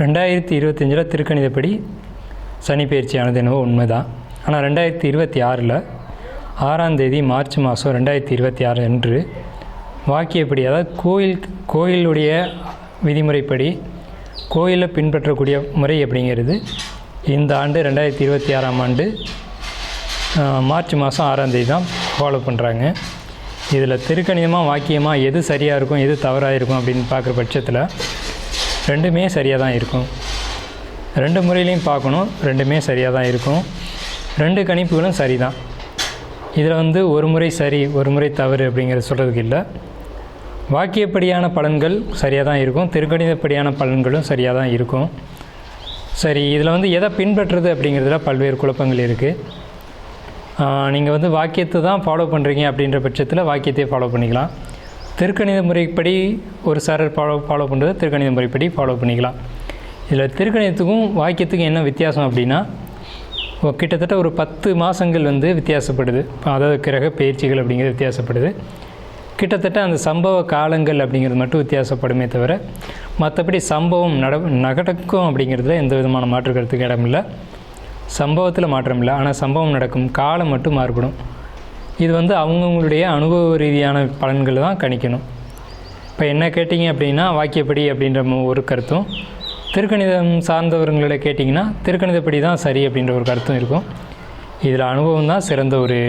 2025 திருக்கணிதப்படி சனி பயிற்சியானது என்னவோ உண்மைதான். ஆனால் 2026 6ஆம் தேதி மார்ச் மாதம் 2026 அன்று வாக்கியப்படி, அதாவது கோயிலுடைய விதிமுறைப்படி கோயிலில் பின்பற்றக்கூடிய முறை அப்படிங்கிறது இந்த ஆண்டு 2026ஆம் ஆண்டு மார்ச் மாதம் 6ஆம் தேதி தான் ஃபாலோ பண்ணுறாங்க. இதில் திருக்கணிதமாக வாக்கியமாக எது சரியாக இருக்கும் எது தவறாக இருக்கும் அப்படின்னு பார்க்குற பட்சத்தில் ரெண்டுமே சரியாக தான் இருக்கும். ரெண்டு முறையிலையும் பார்க்கணும், ரெண்டுமே சரியாக தான் இருக்கும். ரெண்டு கணிப்புகளும் சரி தான். இதில் ஒரு முறை சரி ஒரு முறை தவறு அப்படிங்கிறது சொல்கிறதுக்கு இல்லை. வாக்கியப்படியான பலன்கள் சரியாக தான் இருக்கும், திருக்கணிதப்படியான பலன்களும் சரியாக தான் இருக்கும். சரி, இதில் எதை பின்பற்றுறது அப்படிங்கிறதுல பல்வேறு குழப்பங்கள் இருக்குது. நீங்கள் வாக்கியத்தை தான் ஃபாலோ பண்ணுறீங்க அப்படின்ற பட்சத்தில் வாக்கியத்தையே ஃபாலோ பண்ணிக்கலாம். திருக்கணித முறைப்படி ஒரு சாரர் ஃபாலோ பண்ணுறது திருக்கணித முறைப்படி ஃபாலோ பண்ணிக்கலாம். இதில் திருக்கணிதத்துக்கும் வாக்கியத்துக்கும் என்ன வித்தியாசம் அப்படின்னா, கிட்டத்தட்ட ஒரு 10 மாதங்கள் வித்தியாசப்படுது. அதாவது கிரக பயிற்சிகள் அப்படிங்கிறது வித்தியாசப்படுது. கிட்டத்தட்ட அந்த சம்பவ காலங்கள் அப்படிங்கிறது மட்டும் வித்தியாசப்படுமே தவிர மற்றபடி சம்பவம் நடக்கும் அப்படிங்கிறதுல எந்த விதமான மாற்று கருத்துக்கு இடமில்லை. சம்பவத்தில் மாற்றம் இல்லை, ஆனால் சம்பவம் நடக்கும் காலம் மட்டும் மாறுபடும். இது அவங்கவுங்களுடைய அனுபவ ரீதியான பலன்களை தான் கணிக்கணும். இப்போ என்ன கேட்டிங்க அப்படின்னா வாக்கியப்படி அப்படின்ற ஒரு கருத்தும், திருக்கணிதம் சார்ந்தவர்களை கேட்டிங்கன்னா திருக்கணிதப்படி தான் சரி அப்படின்ற ஒரு கருத்தும் இருக்கும். இதில் அனுபவம் தான் சிறந்த ஒரு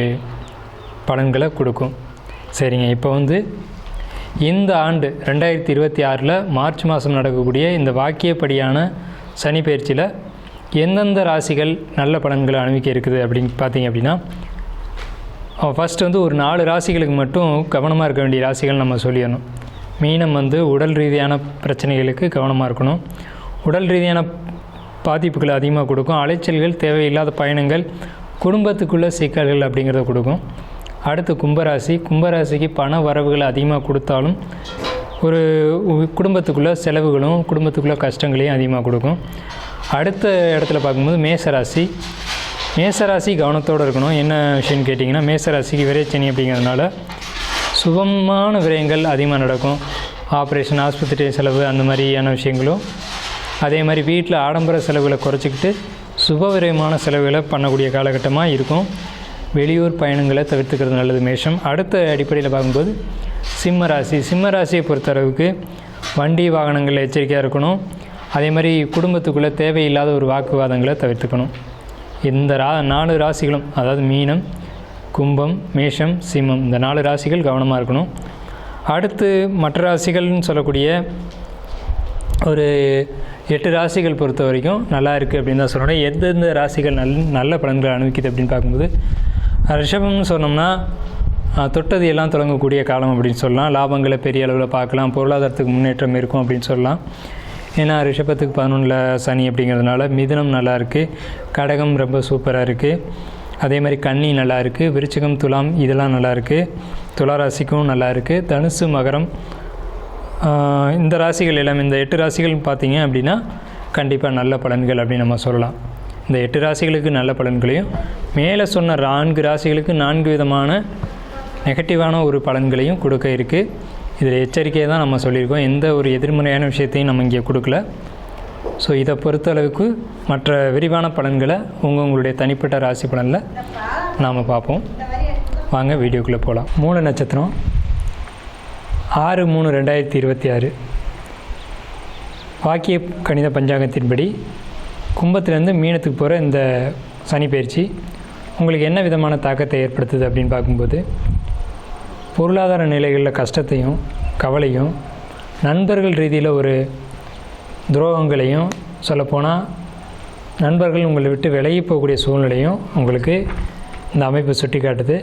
பலன்களை கொடுக்கும். சரிங்க, இப்போ இந்த ஆண்டு 2026 மார்ச் மாதம் நடக்கக்கூடிய இந்த வாக்கியப்படியான சனி பயிற்சியில் எந்தெந்த ராசிகள் நல்ல பலன்களை அனுபவிக்க இருக்குது அப்படின்னு பார்த்தீங்க அப்படின்னா, ஃபஸ்ட்டு ஒரு 4 ராசிகளுக்கு மட்டும் கவனமாக இருக்க வேண்டிய ராசிகள் நம்ம சொல்லிடணும். மீனம் உடல் ரீதியான பிரச்சனைகளுக்கு கவனமாக இருக்கணும். உடல் ரீதியான பாதிப்புகளை அதிகமாக கொடுக்கும். அலைச்சல்கள், தேவையில்லாத பயணங்கள், குடும்பத்துக்குள்ளே சிக்கல்கள் அப்படிங்கிறத கொடுக்கும். அடுத்து கும்பராசிக்கு பண வரவுகள் அதிகமாக கொடுத்தாலும் ஒரு குடும்பத்துக்குள்ளே செலவுகளும் குடும்பத்துக்குள்ளே கஷ்டங்களையும் அதிகமாக கொடுக்கும். அடுத்த இடத்துல பார்க்கும்போது மேசராசி கவனத்தோடு இருக்கணும். என்ன விஷயம்னு கேட்டிங்கன்னா, மேசராசிக்கு விரைச்சனி அப்படிங்கிறதுனால சுபமான விரயங்கள் அதிகமாக நடக்கும். ஆப்ரேஷன், ஆஸ்பத்திரி செலவு அந்த மாதிரியான விஷயங்களும், அதே மாதிரி வீட்டில் ஆடம்பர செலவுகளை குறைச்சிக்கிட்டு சுப விரயமான செலவுகளை பண்ணக்கூடிய காலகட்டமாக இருக்கும். வெளியூர் பயணங்களை தவிர்த்துக்கிறது நல்லது மேஷம். அடுத்த அடிப்படையில் பார்க்கும்போது சிம்மராசியை பொறுத்தளவுக்கு வண்டி வாகனங்களில் எச்சரிக்கையாக இருக்கணும். அதே மாதிரி குடும்பத்துக்குள்ளே தேவையில்லாத ஒரு வாக்குவாதங்களை தவிர்த்துக்கணும். இந்த 4 ராசிகளும், அதாவது மீனம், கும்பம், மேஷம், சிம்மம், இந்த 4 ராசிகள் கவனமாக இருக்கணும். அடுத்து மற்ற ராசிகள்னு சொல்லக்கூடிய ஒரு 8 ராசிகள் பொறுத்த வரைக்கும் நல்லா இருக்குது அப்படின்னு தான் சொல்லணும். எந்தெந்த ராசிகள் நல்ல பலன்களை அனுபவிக்குது அப்படின்னு பார்க்கும்போது, ரிஷபம்னு சொன்னோம்னா தொட்டது எல்லாம் தொடங்கக்கூடிய காலம் அப்படின்னு சொல்லலாம். லாபங்களை பெரிய அளவில் பார்க்கலாம், பொருளாதாரத்துக்கு முன்னேற்றம் இருக்கும் அப்படின்னு சொல்லலாம். ஏன்னா ரிஷபத்துக்கு 11 சனி அப்படிங்கிறதுனால. மிதுனம் நல்லா இருக்குது, கடகம் ரொம்ப சூப்பராக இருக்குது, அதே மாதிரி கன்னி நல்லா இருக்குது, விருச்சிகம், துலாம் இதெல்லாம் நல்லா இருக்குது, துளாராசிக்கும் நல்லா இருக்குது, தனுசு, மகரம், இந்த ராசிகள் எல்லாம், இந்த 8 ராசிகள் பார்த்திங்க அப்படின்னா கண்டிப்பாக நல்ல பலன்கள் அப்படின்னு நம்ம சொல்லலாம். இந்த 8 ராசிகளுக்கு நல்ல பலன்களையும், மேலே சொன்ன 4 ராசிகளுக்கு 4 விதமான நெகட்டிவான ஒரு பலன்களையும் கொடுக்க இருக்குது. இதில் எச்சரிக்கையை தான் நம்ம சொல்லியிருக்கோம். எந்த ஒரு எதிர்மறையான விஷயத்தையும் நம்ம இங்கே கொடுக்கல. ஸோ இதை பொறுத்தளவுக்கு மற்ற விரிவான பலன்களை உங்களுடைய தனிப்பட்ட ராசி பலனில் நாம் பார்ப்போம். வாங்க வீடியோக்குள்ளே போகலாம். மூல நட்சத்திரம் 6/3/2026 வாக்கிய கணித பஞ்சாங்கத்தின்படி கும்பத்திலேருந்து மீனத்துக்கு போகிற இந்த சனி பயிற்சி உங்களுக்கு என்ன விதமான தாக்கத்தை ஏற்படுத்துது அப்படின்னு பார்க்கும்போது, பொருளாதார நிலைகளில் கஷ்டத்தையும் கவலையும், நண்பர்கள் ரீதியில் ஒரு துரோகங்களையும், சொல்லப்போனால் நண்பர்கள் உங்களை விட்டு விலகி போகக்கூடிய சூழ்நிலையும் உங்களுக்கு இந்த அமைப்பு சுட்டி காட்டுது.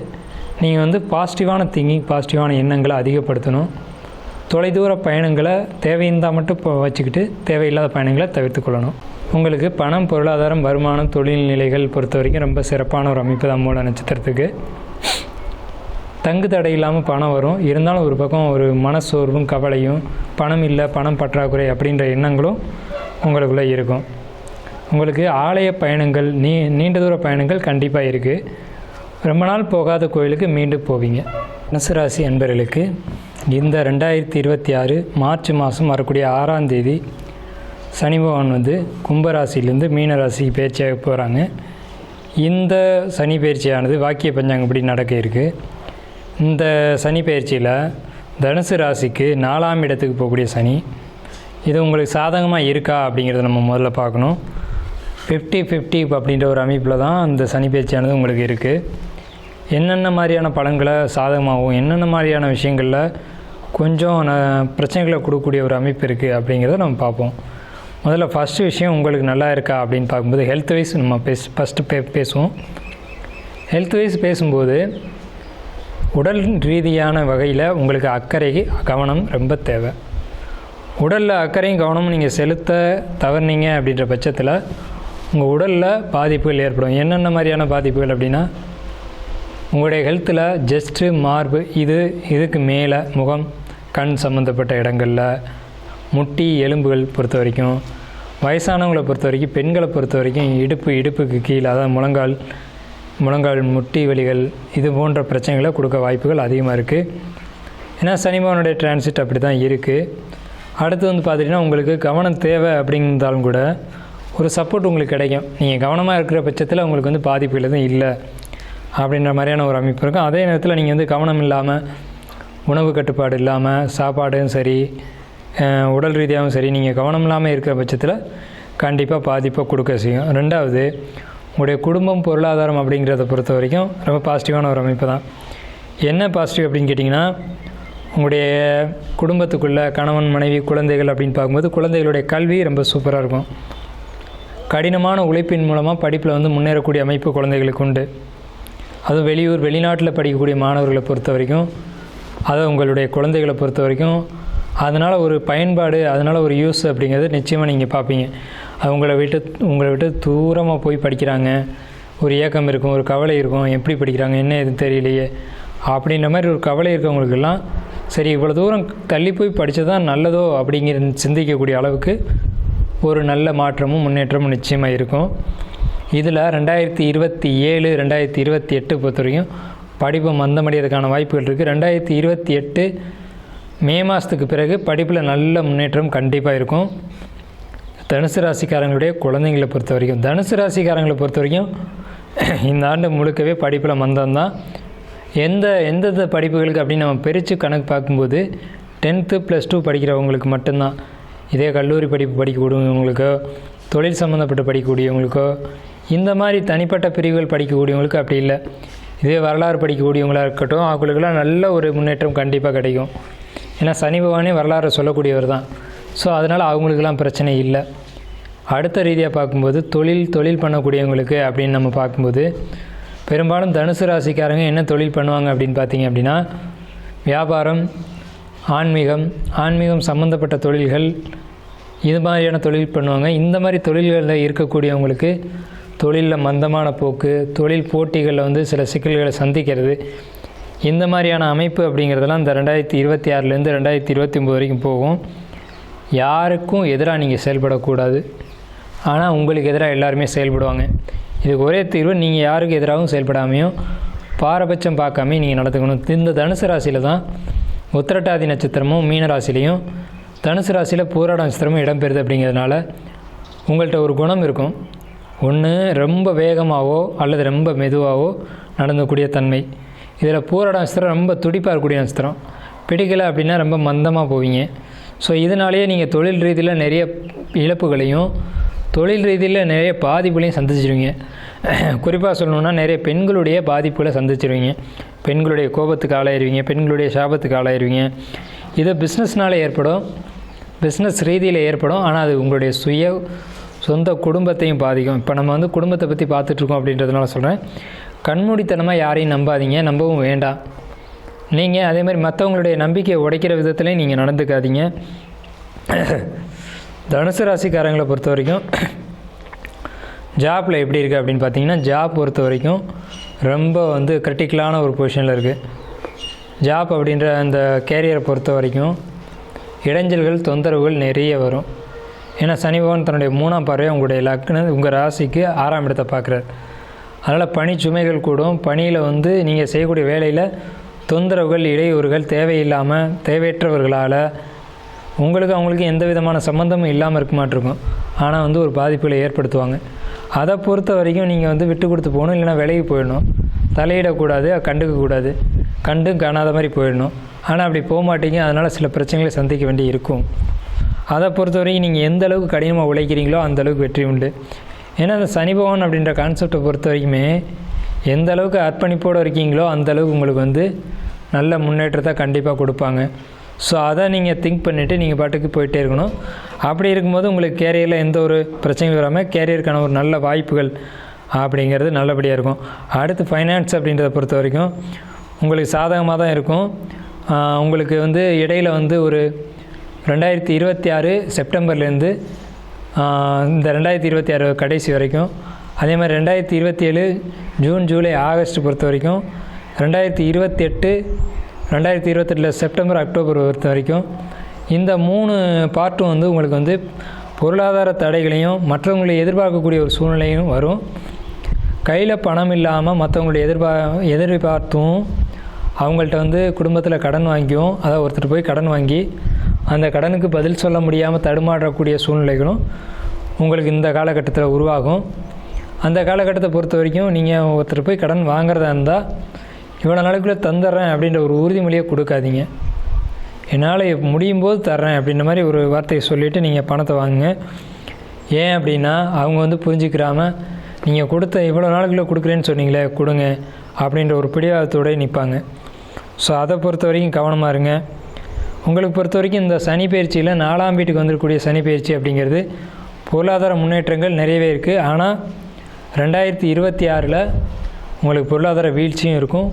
நீங்கள் பாசிட்டிவான திங்கிங், பாசிட்டிவான எண்ணங்களை அதிகப்படுத்தணும். தொலைதூர பயணங்களை தேவையிருந்தால் மட்டும் வச்சுக்கிட்டு தேவையில்லாத பயணங்களை தவிர்த்து கொள்ளணும். உங்களுக்கு பணம், பொருளாதாரம், வருமானம், தொழில் நிலைகள் பொறுத்த வரைக்கும் ரொம்ப சிறப்பான ஒரு அமைப்பு தான் மூல நட்சத்திரத்துக்கு. தங்கு தடை இல்லாமல் பணம் வரும். இருந்தாலும் ஒரு பக்கம் ஒரு மனசோர்வும் கவலையும், பணம் இல்லை, பணம் பற்றாக்குறை அப்படின்ற எண்ணங்களும் உங்களுக்குள்ளே இருக்கும். உங்களுக்கு ஆலய பயணங்கள், நீண்ட தூர பயணங்கள் கண்டிப்பாக இருக்குது. ரொம்ப நாள் போகாத கோயிலுக்கு மீண்டும் போவீங்க. தனுசு ராசி அன்பர்களுக்கு இந்த 2026 மார்ச் மாதம் வரக்கூடிய 6ஆம் தேதி சனி பகவான் வந்து கும்பராசிலேருந்து மீன ராசிக்கு பயிற்சியாக போகிறாங்க. இந்த சனி பயிற்சியானது வாக்கிய பஞ்சாங்கப்படி நடக்க இருக்குது. இந்த சனி பயிற்சியில் தனுசு ராசிக்கு 4ஆம் இடத்துக்கு போகக்கூடிய சனி. இது உங்களுக்கு சாதகமாக இருக்கா அப்படிங்கிறத நம்ம முதல்ல பார்க்கணும். 50-50 அப்படின்ற ஒரு அமைப்பில் தான் அந்த சனி பயிற்சியானது உங்களுக்கு இருக்குது. என்னென்ன மாதிரியான பலன்களை சாதகமாகவும் என்னென்ன மாதிரியான விஷயங்களில் கொஞ்சம் பிரச்சனைகளை கொடுக்கக்கூடிய ஒரு அமைப்பு இருக்குது அப்படிங்கிறத நம்ம பார்ப்போம். முதல்ல ஃபஸ்ட்டு விஷயம் உங்களுக்கு நல்லா இருக்கா அப்படின்னு பார்க்கும்போது ஹெல்த் வைஸ் நம்ம ஃபஸ்ட்டு பேசுவோம். ஹெல்த் வைஸ் பேசும்போது உடல் ரீதியான வகையில் உங்களுக்கு அக்கறை கவனம் ரொம்ப தேவை. உடலில் அக்கறையும் கவனமும் நீங்கள் செலுத்த தவறுனீங்க அப்படின்ற பட்சத்தில் உங்கள் உடலில் பாதிப்புகள் ஏற்படும். என்னென்ன மாதிரியான பாதிப்புகள் அப்படின்னா, உங்களுடைய ஹெல்த்தில் ஜஸ்ட்டு மார்பு இதுக்கு மேலே முகம், கண் சம்மந்தப்பட்ட இடங்களில், முட்டி எலும்புகள் பொறுத்த வரைக்கும், வயசானவங்களை பொறுத்த வரைக்கும், பெண்களை பொறுத்த வரைக்கும் இடுப்புக்கு கீழே, அதாவது முழங்கால் முட்டி வலிகள், இது போன்ற பிரச்சனைகளை கொடுக்க வாய்ப்புகள் அதிகமாக இருக்குது. ஏன்னா சனி பகவானுடைய டிரான்சிட் அப்படி தான் இருக்குது. அடுத்து வந்து பார்த்திங்கன்னா உங்களுக்கு கவனம் தேவை அப்படிங்கிறதாலும் கூட ஒரு சப்போர்ட் உங்களுக்கு கிடைக்கும். நீங்கள் கவனமாக இருக்கிற பட்சத்தில் உங்களுக்கு வந்து பாதிப்புகள் எதுவும் இல்லை அப்படின்ற மாதிரியான ஒரு அமைப்பு இருக்கும். அதே நேரத்தில் நீங்கள் வந்து கவனம் இல்லாமல், உணவு கட்டுப்பாடு இல்லாமல், சாப்பாடும் சரி உடல் ரீதியாகவும் சரி நீங்கள் கவனம் இல்லாமல் இருக்கிற பட்சத்தில் கண்டிப்பாக பாதிப்பை கொடுக்க செய்யும். ரெண்டாவது, உங்களுடைய குடும்பம் பொருளாதாரம் அப்படிங்கிறத பொறுத்த வரைக்கும் ரொம்ப பாசிட்டிவான ஒரு அமைப்பு தான். என்ன பாசிட்டிவ் அப்படின்னு கேட்டிங்கன்னா, உங்களுடைய குடும்பத்துக்குள்ளே கணவன் மனைவி குழந்தைகள் அப்படின்னு பார்க்கும்போது குழந்தைகளுடைய கல்வி ரொம்ப சூப்பராக இருக்கும். கடினமான உழைப்பின் மூலமாக படிப்பில் வந்து முன்னேறக்கூடிய அமைப்பு குழந்தைகளுக்கு உண்டு. அதுவும் வெளிநாட்டில் படிக்கக்கூடிய மாணவர்களை பொறுத்த வரைக்கும், அதை உங்களுடைய குழந்தைகளை பொறுத்த வரைக்கும் அதனால் ஒரு பயன்பாடு, அதனால் ஒரு யூஸ் அப்படிங்கிறது நிச்சயமாக நீங்கள் பார்ப்பீங்க. உங்களை விட்டு தூரமாக போய் படிக்கிறாங்க, ஒரு ஏக்கம் இருக்கும், ஒரு கவலை இருக்கும், எப்படி படிக்கிறாங்க என்ன எதுவும் தெரியலையே அப்படின்ற மாதிரி ஒரு கவலை இருக்கவங்களுக்கெல்லாம் சரி இவ்வளோ தூரம் தள்ளி போய் படித்தது தான் நல்லதோ அப்படிங்கிற சிந்திக்கக்கூடிய அளவுக்கு ஒரு நல்ல மாற்றமும் முன்னேற்றமும் நிச்சயமாக இருக்கும். இதில் 2027 2028 பொறுத்த வரைக்கும் படிப்பை மந்தமடைகிறதுக்கான வாய்ப்புகள் இருக்குது. 2028 மே மாதத்துக்கு பிறகு படிப்பில் நல்ல முன்னேற்றம் கண்டிப்பாக இருக்கும். தனுசு ராசிக்காரங்களுடைய குழந்தைங்களை பொறுத்த வரைக்கும் இந்த ஆண்டு முழுக்கவே படிப்பில் மந்தம்தான். எந்தெந்த படிப்புகளுக்கு அப்படின்னு நம்ம பிரித்து கணக்கு பார்க்கும்போது 10th +2 படிக்கிறவங்களுக்கு மட்டும்தான். இதே கல்லூரி படிப்பு படிக்கக்கூடியவங்களுக்கோ, தொழில் சம்மந்தப்பட்டு படிக்கக்கூடியவங்களுக்கோ, இந்த மாதிரி தனிப்பட்ட பிரிவுகள் படிக்கக்கூடியவங்களுக்கு அப்படி இல்லை. இதே வரலாறு படிக்கக்கூடியவங்களாக இருக்கட்டும், அவங்களுக்கெல்லாம் நல்ல ஒரு முன்னேற்றம் கண்டிப்பாக கிடைக்கும். ஏன்னா சனி பகவானே வரலாறு சொல்லக்கூடியவர் தான். ஸோ அதனால் அவங்களுக்கெல்லாம் பிரச்சனை இல்லை. அடுத்த ரீதியாக பார்க்கும்போது தொழில் பண்ணக்கூடியவங்களுக்கு அப்படின்னு நம்ம பார்க்கும்போது பெரும்பாலும் தனுசு ராசிக்காரங்க என்ன தொழில் பண்ணுவாங்க அப்படின்னு பார்த்தீங்க அப்படின்னா, வியாபாரம், ஆன்மீகம் சம்மந்தப்பட்ட தொழில்கள், இது மாதிரியான தொழில் பண்ணுவாங்க. இந்த மாதிரி தொழில்களில் இருக்கக்கூடியவங்களுக்கு தொழிலில் மந்தமான போக்கு, தொழில் போட்டிகளில் வந்து சில சிக்கல்களை சந்திக்கிறது, இந்த மாதிரியான அமைப்பு அப்படிங்கிறதெல்லாம் இந்த 2026 2029 வரைக்கும் போகும். யாருக்கும் எதிராக நீங்கள் செயல்படக்கூடாது, ஆனால் உங்களுக்கு எதிராக எல்லாருமே செயல்படுவாங்க. இதுக்கு ஒரே தீர்வு, நீங்கள் யாருக்கு எதிராகவும் செயல்படாமையும் பாரபட்சம் பார்க்காம நீங்கள் நடத்துக்கணும். இந்த தனுசு ராசியில் தான் உத்திரட்டாதி நட்சத்திரமும் மீன ராசிலையும், தனுசு ராசியில் பூராட நட்சத்திரமும் இடம்பெறுது. அப்படிங்கிறதுனால உங்கள்கிட்ட ஒரு குணம் இருக்கும். ஒன்று ரொம்ப வேகமாகவோ அல்லது ரொம்ப மெதுவாகவோ நடந்தக்கூடிய தன்மை. இதில் பூராட நட்சத்திரம் ரொம்ப துடிப்பாக இருக்கக்கூடிய நட்சத்திரம். பிடிக்கலை அப்படின்னா ரொம்ப மந்தமாக போவீங்க. ஸோ இதனாலேயே நீங்கள் தொழில் ரீதியில் நிறைய இழப்புகளையும் தொழில் ரீதியில் நிறைய பாதிப்புகளையும் சந்திச்சிருவீங்க. குறிப்பாக சொல்லணுன்னா நிறைய பெண்களுடைய பாதிப்புகளை சந்திச்சிருவீங்க. பெண்களுடைய கோபத்துக்கு ஆளாயிருவீங்க, பெண்களுடைய சாபத்துக்கு ஆளாயிருவீங்க. இது பிஸ்னஸ்னால் ஏற்படும், பிஸ்னஸ் ரீதியில் ஏற்படும். ஆனால் அது உங்களுடைய சொந்த குடும்பத்தையும் பாதிக்கும். இப்போ நம்ம வந்து குடும்பத்தை பற்றி பார்த்துட்ருக்கோம் அப்படின்றதுனால சொல்கிறேன், கண்மூடித்தனமாக யாரையும் நம்பாதீங்க, நம்பவும் வேண்டாம். நீங்கள் அதே மாதிரி மற்றவங்களுடைய நம்பிக்கையை உடைக்கிற விதத்துலேயும் நீங்கள் நடந்துக்காதீங்க. தனுசு ராசிக்காரங்களை பொறுத்த வரைக்கும் ஜாப்பில் எப்படி இருக்குது அப்படின்னு பார்த்தீங்கன்னா, ஜாப் பொறுத்த வரைக்கும் ரொம்ப வந்து கிரிட்டிக்கலான ஒரு பொசிஷனில் இருக்குது. ஜாப் அப்படின்ற அந்த கேரியரை பொறுத்த வரைக்கும் இடைஞ்சல்கள், தொந்தரவுகள் நிறைய வரும். ஏன்னா சனி பகவான் தன்னுடைய 3ஆம் பார்வையை உங்கள் ராசிக்கு 6ஆம் இடத்தை பார்க்குறாரு. அதனால் பணி சுமைகள் கூடும். பணியில் வந்து நீங்கள் செய்யக்கூடிய வேலையில் தொந்தரவுகள், இடையூறுகள், தேவையற்றவர்களால் உங்களுக்கு அவங்களுக்கு எந்த விதமான சம்மந்தமும் இல்லாமல் இருக்க மாட்டிருக்கும். ஆனால் வந்து ஒரு பாதிப்புகளை ஏற்படுத்துவாங்க. அதை பொறுத்த வரைக்கும் நீங்கள் வந்து விட்டு கொடுத்து போகணும், இல்லைனா விலகி போயிடணும். தலையிடக்கூடாது, கண்டுக்கக்கூடாது, கண்டும் காணாத மாதிரி போயிடணும். ஆனால் அப்படி போக மாட்டீங்க. அதனால் சில பிரச்சனைகளை சந்திக்க வேண்டி இருக்கும். அதை பொறுத்த வரைக்கும் நீங்கள் எந்த அளவுக்கு கடினமாக உழைக்கிறீங்களோ அந்த அளவுக்கு வெற்றி உண்டு. ஏன்னா அந்த சனி பகவான் அப்படின்ற கான்செப்டை பொறுத்த வரைக்குமே எந்த அளவுக்கு அர்ப்பணிப்போடு இருக்கீங்களோ அந்த அளவுக்கு உங்களுக்கு வந்து நல்ல முன்னேற்றத்தை கண்டிப்பாக கொடுப்பாங்க. ஸோ அதை நீங்கள் திங்க் பண்ணிவிட்டு நீங்கள் பாட்டுக்கு போயிட்டே இருக்கணும். அப்படி இருக்கும்போது உங்களுக்கு கேரியரில் எந்த ஒரு பிரச்சனையும் வராமல் கேரியருக்கான ஒரு நல்ல வாய்ப்புகள் அப்படிங்கிறது நல்லபடியாக இருக்கும். அடுத்து ஃபைனான்ஸ் அப்படின்றத பொறுத்த வரைக்கும் உங்களுக்கு சாதகமாக தான் இருக்கும். உங்களுக்கு வந்து இடையில் வந்து ஒரு 2026 செப்டம்பர்லேருந்து இந்த 2026 கடைசி வரைக்கும், அதே மாதிரி 2027 ஜூன் ஜூலை ஆகஸ்ட் பொறுத்த வரைக்கும், 2028 செப்டம்பர் அக்டோபர் பொறுத்த வரைக்கும் இந்த 3 பார்ட்டும் வந்து உங்களுக்கு வந்து பொருளாதார தடைகளையும் மற்றவங்களை எதிர்பார்க்கக்கூடிய ஒரு சூழ்நிலையும் வரும். கையில் பணம் இல்லாமல் மற்றவங்களுடைய எதிர்பார்த்தும் அவங்கள்ட்ட வந்து குடும்பத்தில் கடன் வாங்கியும், அதாவது ஒருத்தர் போய் கடன் வாங்கி அந்த கடனுக்கு பதில் சொல்ல முடியாமல் தடுமாறக்கூடிய சூழ்நிலைகளும் உங்களுக்கு இந்த காலகட்டத்தில் உருவாகும். அந்த காலகட்டத்தை பொறுத்த வரைக்கும் நீங்கள் ஒருத்தர் போய் கடன் வாங்குறதா இருந்தால் இவ்வளோ நாளைக்குள்ளே தந்துடுறேன் அப்படின்ற ஒரு உறுதிமொழியை கொடுக்காதீங்க. என்னால் முடியும் போது தர்றேன் அப்படின்ற மாதிரி ஒரு வார்த்தையை சொல்லிவிட்டு நீங்கள் பணத்தை வாங்குங்க. ஏன் அப்படின்னா அவங்க வந்து புரிஞ்சிக்கிறாமல் நீங்கள் கொடுத்த இவ்வளோ நாளுக்குள்ளே கொடுக்குறேன்னு சொன்னீங்களே கொடுங்க அப்படின்ற ஒரு பிடிவாதத்தோடு நிற்பாங்க. ஸோ அதை பொறுத்த வரைக்கும் கவனமாக இருங்க. உங்களுக்கு பொறுத்த வரைக்கும் இந்த சனி பயிற்சியில் 4ஆம் வீட்டுக்கு வந்துருக்கூடிய சனி பயிற்சி அப்படிங்கிறது பொருளாதார முன்னேற்றங்கள் நிறையவே இருக்குது. ஆனால் 2026 உங்களுக்கு பொருளாதார வீழ்ச்சியும் இருக்கும்.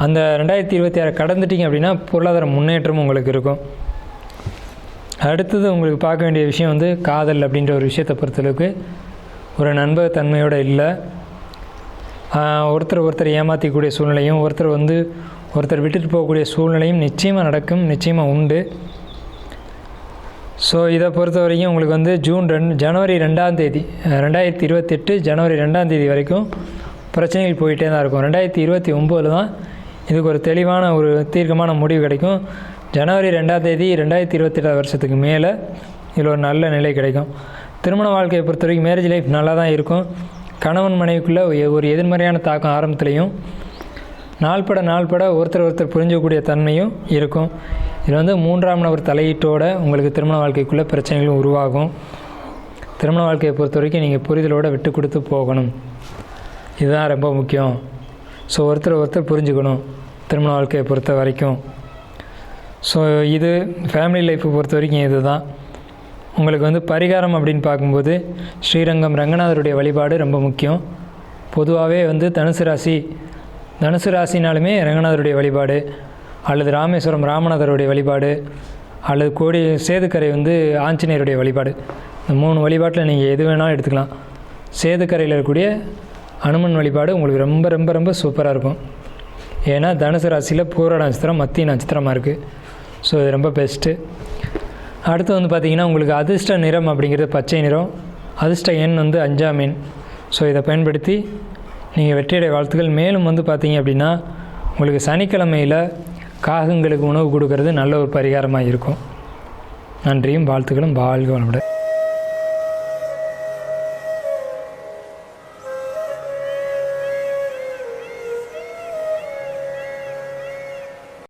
அந்த 2026 கடந்துட்டிங்க அப்படின்னா பொருளாதார முன்னேற்றமும் உங்களுக்கு இருக்கும். அடுத்தது உங்களுக்கு பார்க்க வேண்டிய விஷயம் வந்து காதல் அப்படின்ற ஒரு விஷயத்தை பொறுத்தளவுக்கு ஒரு நண்பகத்தன்மையோடு இல்லை. ஒருத்தர் ஏமாற்றிக்கூடிய சூழ்நிலையும் ஒருத்தர் விட்டுட்டு போகக்கூடிய சூழ்நிலையும் நிச்சயமாக நடக்கும், நிச்சயமாக உண்டு. ஸோ இதை பொறுத்த வரைக்கும் உங்களுக்கு வந்து ஜனவரி 2ஆம் தேதி 2028 ஜனவரி 2ஆம் தேதி வரைக்கும் பிரச்சனைகள் போயிட்டே தான் இருக்கும். 2029 தான் இதுக்கு ஒரு தெளிவான ஒரு தீர்க்கமான முடிவு கிடைக்கும். ஜனவரி 2ஆம் தேதி 2028 வருஷத்துக்கு மேலே இதில் ஒரு நல்ல நிலை கிடைக்கும். திருமண வாழ்க்கையை பொறுத்த வரைக்கும் மேரேஜ் லைஃப் நல்லா தான் இருக்கும். கணவன் மனைவிக்குள்ளே ஒரு எதிர்மறையான தாக்கம் ஆரம்பத்துலேயும் நாள்பட ஒருத்தர் புரிஞ்சக்கூடிய தன்மையும் இருக்கும். இதில் வந்து 3ஆம் நபர் தலையீட்டோட உங்களுக்கு திருமண வாழ்க்கைக்குள்ளே பிரச்சனைகளும் உருவாகும். திருமண வாழ்க்கையை பொறுத்த வரைக்கும் நீங்கள் புரிதலோடு விட்டு கொடுத்து போகணும். இதுதான் ரொம்ப முக்கியம். ஸோ ஒருத்தர் புரிஞ்சுக்கணும் திருமண வாழ்க்கையை பொறுத்த வரைக்கும். ஸோ இது ஃபேமிலி லைஃப்பை பொறுத்த வரைக்கும் இது தான். உங்களுக்கு வந்து பரிகாரம் அப்படின்னு பார்க்கும்போது ஸ்ரீரங்கம் ரங்கநாதருடைய வழிபாடு ரொம்ப முக்கியம். பொதுவாகவே வந்து தனுசு ராசினாலுமே ரங்கநாதருடைய வழிபாடு, அல்லது ராமேஸ்வரம் ராமநாதருடைய வழிபாடு, அல்லது சேதுக்கரை வந்து ஆஞ்சநேயருடைய வழிபாடு, இந்த 3 வழிபாட்டில் நீங்கள் எது வேணாலும் எடுத்துக்கலாம். சேதுக்கரையில் இருக்கக்கூடிய அனுமன் வழிபாடு உங்களுக்கு ரொம்ப ரொம்ப ரொம்ப சூப்பராக இருக்கும். ஏன்னா தனுசு ராசியில் பூர நட்சத்திரம் மத்திய நட்சத்திரமாக இருக்குது. ஸோ இது ரொம்ப பெஸ்ட்டு. அடுத்து வந்து பார்த்திங்கன்னா உங்களுக்கு அதிர்ஷ்ட நிறம் அப்படிங்கிறது பச்சை நிறம், அதிர்ஷ்ட எண் வந்து 5ஆம் எண். ஸோ இதை பயன்படுத்தி நீங்கள் வெற்றியடை வாழ்த்துக்கள். மேலும் வந்து பார்த்திங்க அப்படின்னா உங்களுக்கு சனிக்கிழமையில் காகங்களுக்கு உணவு கொடுக்கறது நல்ல ஒரு பரிகாரமாக இருக்கும். நன்றியும் வாழ்த்துக்களும். வாழ்க வளமுடன்.